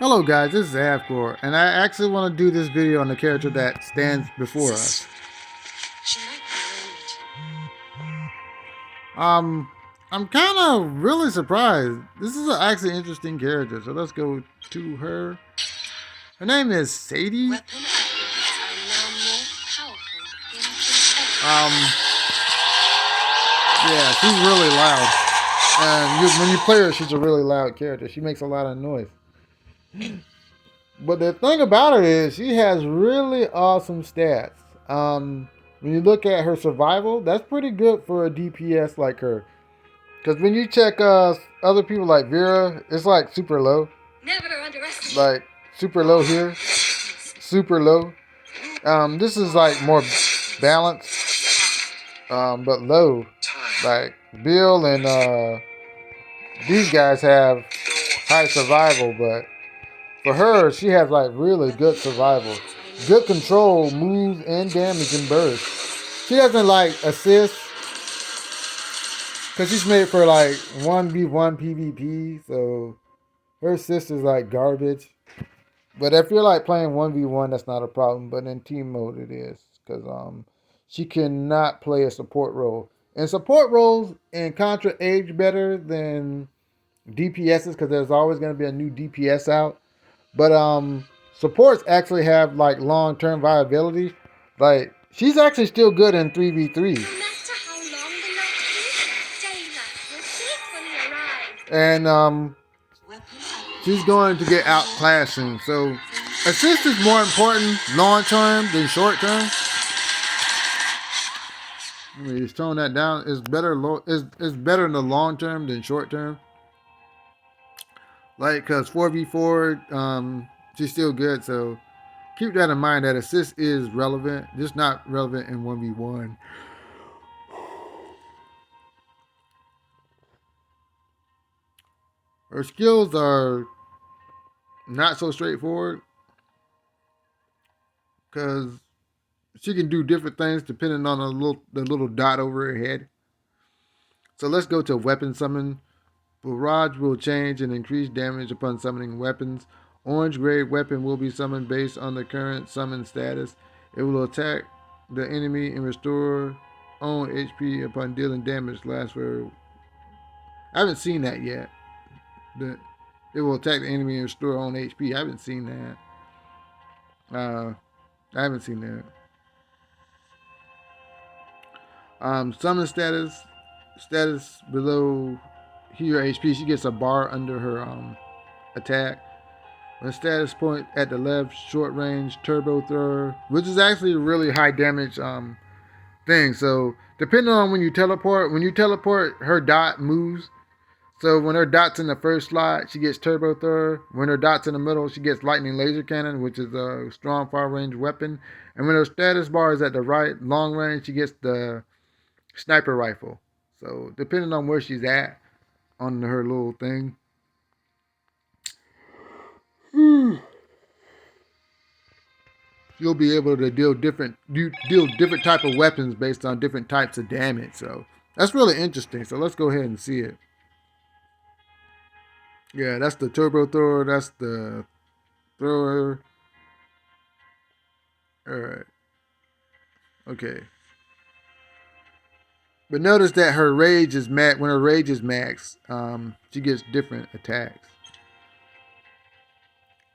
Hello guys, this is Avcoor, and I actually want to do this video on the character that stands before us. She might be Um, I'm kind of really surprised. This is actually an interesting character, so let's go to her. Her name is Sadie. weapon upgrades are now more powerful than Um, yeah, she's really loud. And when you play her, she's a really loud character. She makes a lot of noise. But the thing about her is she has really awesome stats. When you look at her survival, that's pretty good for a DPS like her. Because when you check other people like Vera, it's like super low. Never underestimate. Like super low here, super low. This is like more balanced, but low. Like Bill and these guys have high survival, but for her, she has like really good survival, good control, moves, and damage and burst. She doesn't like assist because she's made for like 1v1 PvP, so her assist is like garbage. But if you're like playing 1v1, that's not a problem. But in team mode, it is because she cannot play a support role. And support roles in Contra age better than DPSs because there's always going to be a new DPS out. But supports actually have like long term viability. Like she's actually still good in 3v3. No matter how long the night is, daylight will faithfully arrive. And Weapon she's going to get outclassed soon. So assist is more important long term than short term. I mean, just tone that down. It's better it's better in the long term than short term. Like cause 4v4, she's still good. So keep that in mind that assist is relevant, just not relevant in 1v1. Her skills are not so straightforward because she can do different things depending on the little dot over her head. So let's go to weapon summon. Barrage will change and increase damage upon summoning weapons. Orange grade weapon will be summoned based on the current summon status. It will attack the enemy and restore own HP upon dealing damage. Last for I haven't seen that yet. It will attack the enemy and restore own HP. I haven't seen that. I haven't seen that. Summon status below her HP. She gets a bar under her attack. When status point at the left, short range turbo thrower, which is actually a really high damage thing. So depending on when you teleport, her dot moves. So when her dot's in the first slot, she gets turbo thrower. When her dot's in the middle, she gets lightning laser cannon, which is a strong far range weapon. And when her status bar is at the right, long range, she gets the sniper rifle. So depending on where she's at on her little thing, you'll be able to deal different type of weapons based on different types of damage. So that's really interesting. So let's go ahead and see it. Yeah, that's the turbo thrower. That's the thrower. All right. Okay. But notice that her rage is max. When her rage is max, she gets different attacks.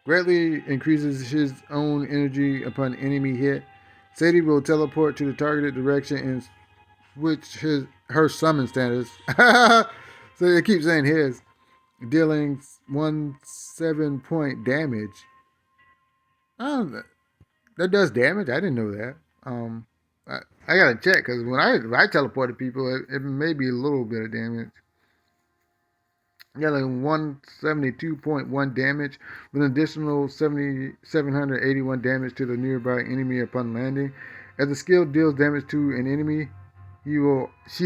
Greatly increases his own energy upon enemy hit. Sadie will teleport to the targeted direction and switch her summon status. So it keeps saying his, dealing 17 point damage. That does damage. I didn't know that. I, I gotta check because when I teleported people, it may be a little bit of damage. Dealing 172.1 damage with an additional 781 damage to the nearby enemy upon landing. As the skill deals damage to an enemy, she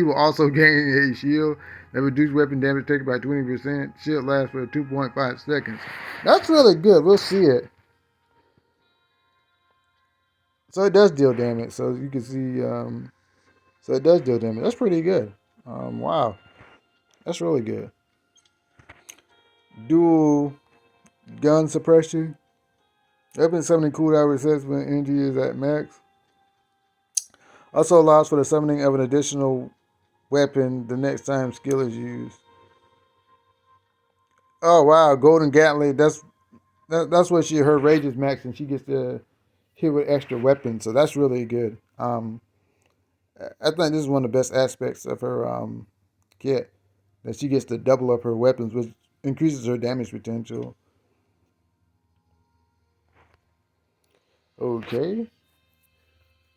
will also gain a shield that reduces weapon damage taken by 20%. Shield lasts for 2.5 seconds. That's really good. We'll see it. So it does deal damage. So you can see, so it does deal damage. That's pretty good. Wow, that's really good. Dual gun suppression. Weapon summoning cooldown resets when energy is at max. Also allows for the summoning of an additional weapon the next time skill is used. Oh wow, Golden Gatling. That's what her rage is max, and she gets to hit with extra weapons. So that's really good. I think this is one of the best aspects of her kit, that she gets to double up her weapons, which increases her damage potential. Okay.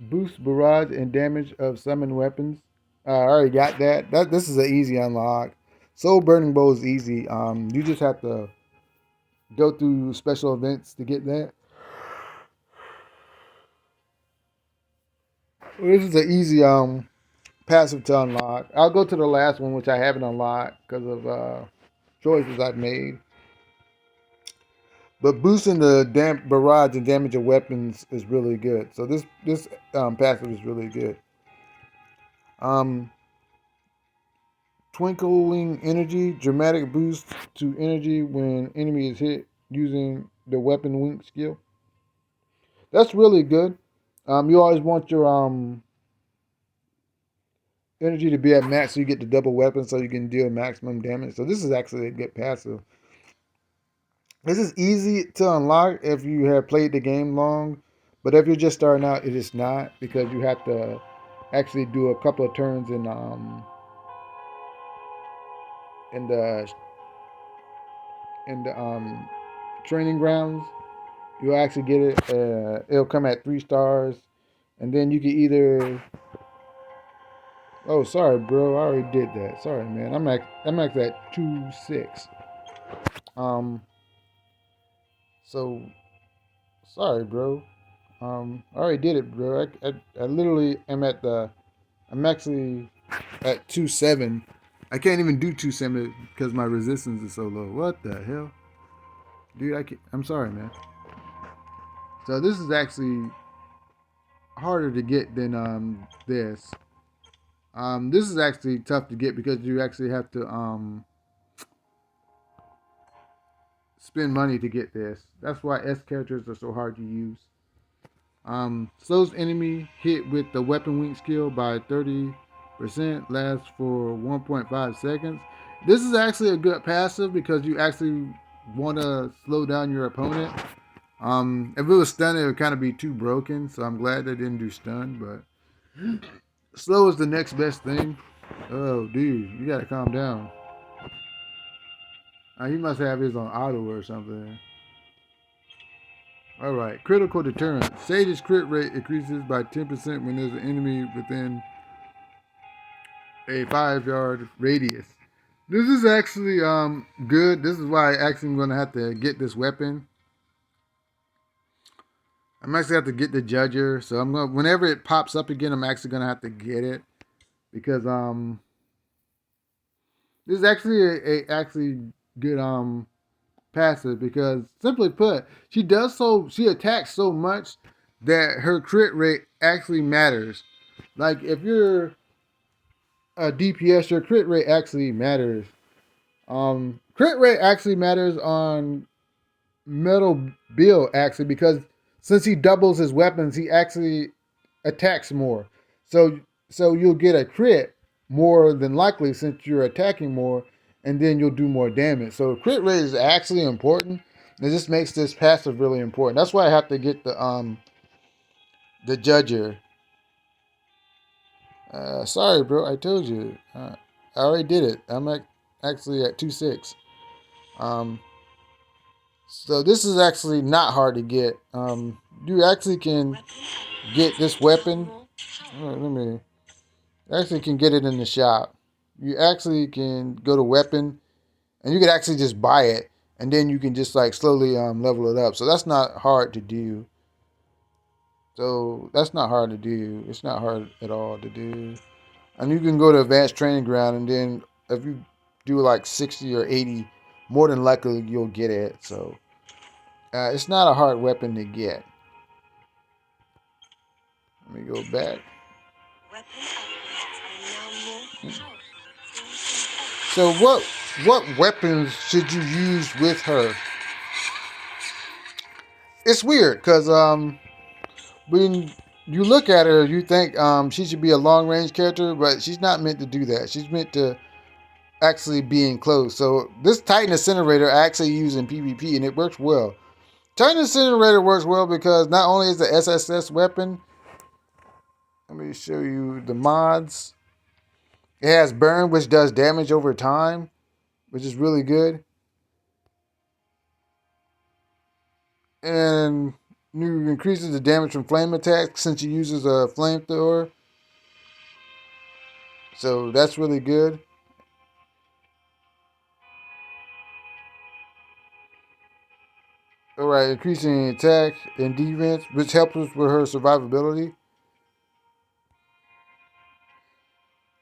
Boost barrage and damage of summoned weapons. I already got that. This is an easy unlock. Soul Burning Bow is easy. You just have to go through special events to get that. This is an easy passive to unlock. I'll go to the last one, which I haven't unlocked because of choices I've made. But boosting the barrage and damage of weapons is really good. So this passive is really good. Um, Twinkling energy, dramatic boost to energy when enemy is hit using the weapon wink skill. That's really good. You always want your energy to be at max so you get the double weapon so you can deal maximum damage. So this is actually a good passive. This is easy to unlock if you have played the game long, but if you're just starting out, it is not, because you have to actually do a couple of turns in the in the training grounds. You'll actually get it. It'll come at 3 stars, and then you can either. Oh, sorry, bro. I already did that. Sorry, man. I'm actually at 2.6. Um. So sorry, bro. I already did it, bro. I literally am at the. I'm actually at 2.7. I can't even do 2.7 because my resistance is so low. What the hell, dude? I'm sorry, man. So this is actually harder to get than this. This is actually tough to get because you actually have to spend money to get this. That's why S characters are so hard to use. Slows enemy hit with the weapon wing skill by 30%, lasts for 1.5 seconds. This is actually a good passive because you actually want to slow down your opponent. If it was stun, it would kind of be too broken, so I'm glad they didn't do stun, but slow is the next best thing. Oh, dude, you gotta calm down. He must have his on auto or something. Alright, critical deterrent. Sadie's crit rate increases by 10% when there's an enemy within a 5-yard radius. This is actually good. This is why I actually am going to have to get this weapon. I'm actually have to get the Judger. So I'm going, whenever it pops up again, I'm actually going to have to get it. Because this is actually a actually good passive, because simply put, she attacks so much that her crit rate actually matters. Like if you're a DPS, your crit rate actually matters. Crit rate actually matters on Metal Bill actually, because since he doubles his weapons, he actually attacks more. So you'll get a crit more than likely since you're attacking more, and then you'll do more damage. So crit rate is actually important. It just makes this passive really important. That's why I have to get the Judger. Sorry, bro. I told you. I already did it. I'm actually at 2.6. So this is actually not hard to get. You actually can get this weapon. Let me. Actually, can get it in the shop. You actually can go to weapon, and you can actually just buy it, and then you can just like slowly level it up. So that's not hard to do. So that's not hard to do. It's not hard at all to do. And you can go to advanced training ground, and then if you do like 60 or 80, more than likely you'll get it. So it's not a hard weapon to get. Let me go back. So what weapons should you use with her? It's weird because when you look at her, you think she should be a long range character, but she's not meant to do that. She's meant to actually be enclosed. So this Titan Incinerator I actually use in PvP, and it works well. Titan Incinerator works well because not only is the SSS weapon, let me show you the mods. It has burn, which does damage over time, which is really good. And you increases the damage from flame attacks since it uses a flamethrower. So that's really good. Alright, increasing attack and defense, which helps us with her survivability.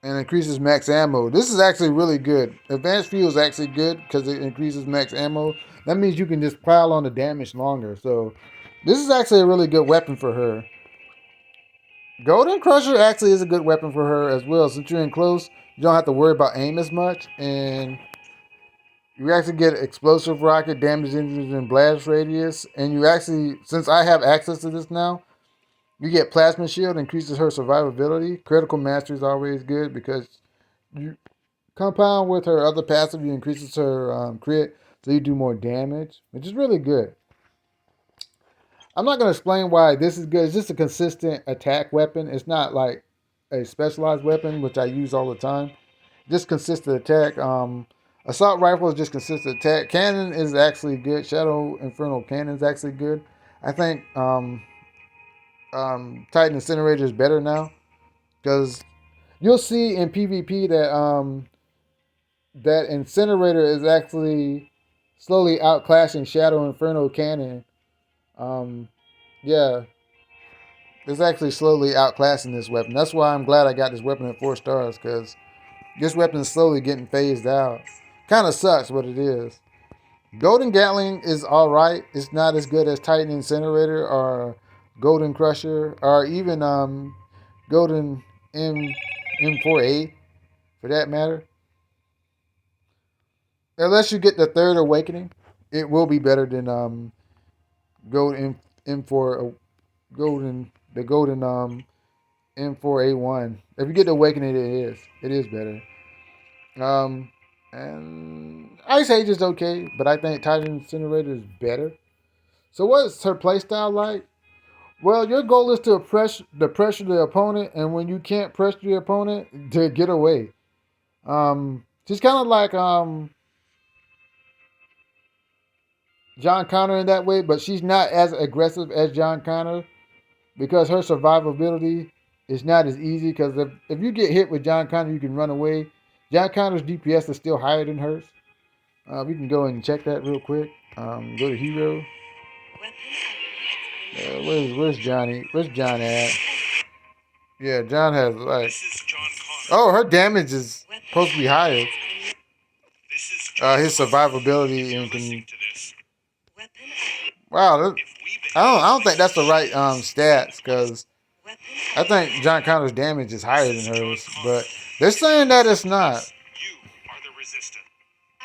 And increases max ammo. This is actually really good. Advanced fuel is actually good because it increases max ammo. That means you can just pile on the damage longer. So this is actually a really good weapon for her. Golden Crusher actually is a good weapon for her as well. Since you're in close, you don't have to worry about aim as much. And you actually get explosive rocket, damage engines, and blast radius. And you actually, since I have access to this now, you get plasma shield, increases her survivability. Critical mastery is always good because you compound with her other passive, you increases her crit, so you do more damage, which is really good. I'm not going to explain why this is good. It's just a consistent attack weapon. It's not like a specialized weapon, which I use all the time. Just consistent attack. Assault rifle is just consistent attack. Cannon is actually good. Shadow Infernal Cannon is actually good. I think Titan Incinerator is better now because you'll see in PvP that that Incinerator is actually slowly outclassing Shadow Inferno Cannon. Um, yeah, it's actually slowly outclassing this weapon. That's why I'm glad I got this weapon at 4 stars because this weapon is slowly getting phased out. Kind of sucks, but it is. Golden Gatling is alright. It's not as good as Titan Incinerator or Golden Crusher or even Golden M4A for that matter. Unless you get the third awakening, it will be better than Golden M4 Golden the Golden M4A1. If you get the awakening, it is better. And Ice Age is okay, but I think Titan Incinerator is better. So what's her playstyle like? Well, your goal is to pressure the opponent, and when you can't pressure the opponent, to get away. She's kind of like John Connor in that way, but she's not as aggressive as John Connor because her survivability is not as easy. Because if you get hit with John Connor, you can run away. John Connor's DPS is still higher than hers. We can go and check that real quick. Go to hero. Where's Johnny? Where's John at? Yeah, John has like. Oh, her damage is supposed to be higher. His survivability and can. Wow, I don't think that's the right stats because I think John Connor's damage is higher than hers, but they're saying that it's not.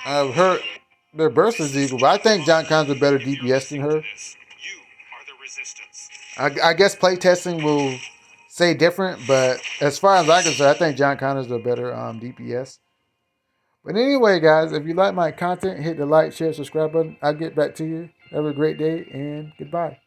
Her their burst is equal, but I think John Connor's a better DPS than her. I guess playtesting will say different, but as far as I can say, I think John Connor's a better DPS. But anyway, guys, if you like my content, hit the like, share, subscribe button. I'll get back to you. Have a great day and goodbye.